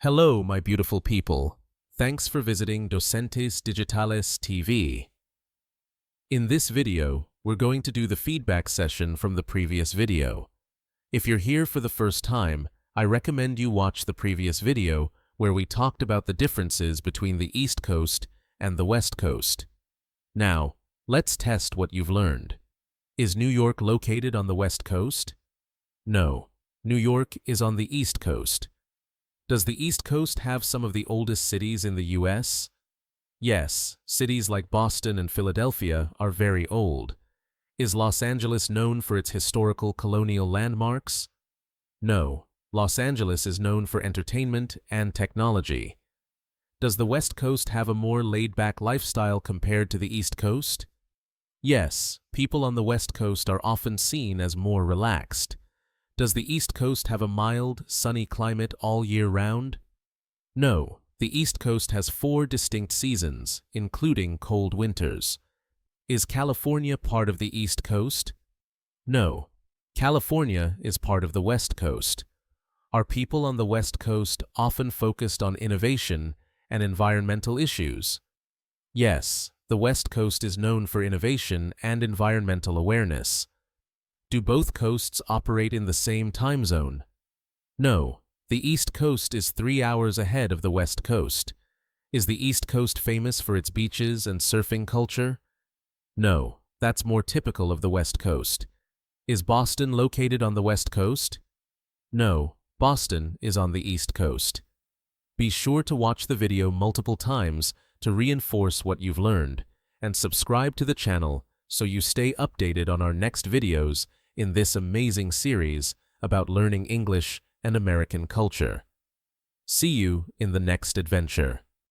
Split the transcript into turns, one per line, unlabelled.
Hello, my beautiful people. Thanks for visiting Docentes DigitalesTV. In this video, we're going to do the feedback session from the previous video. If you're here for the first time, I recommend you watch the previous video where we talked about the differences between the East Coast and the West Coast. Now, let's test what you've learned. Is New York located on the West Coast? No, New York is on the East Coast. Does the East Coast have some of the oldest cities in the U.S.? Yes, cities like Boston and Philadelphia are very old. Is Los Angeles known for its historical colonial landmarks? No, Los Angeles is known for entertainment and technology. Does the West Coast have a more laid-back lifestyle compared to the East Coast? Yes, people on the West Coast are often seen as more relaxed. Does the East Coast have a mild, sunny climate all year round? No, the East Coast has 4 distinct seasons, including cold winters. Is California part of the East Coast? No, California is part of the West Coast. Are people on the West Coast often focused on innovation and environmental issues? Yes, the West Coast is known for innovation and environmental awareness. Do both coasts operate in the same time zone? No, the East Coast is 3 hours ahead of the West Coast. Is the East Coast famous for its beaches and surfing culture? No, that's more typical of the West Coast. Is Boston located on the West Coast? No, Boston is on the East Coast. Be sure to watch the video multiple times to reinforce what you've learned, and subscribe to the channel so you stay updated on our next videos in this amazing series about learning English and American culture. See you in the next adventure.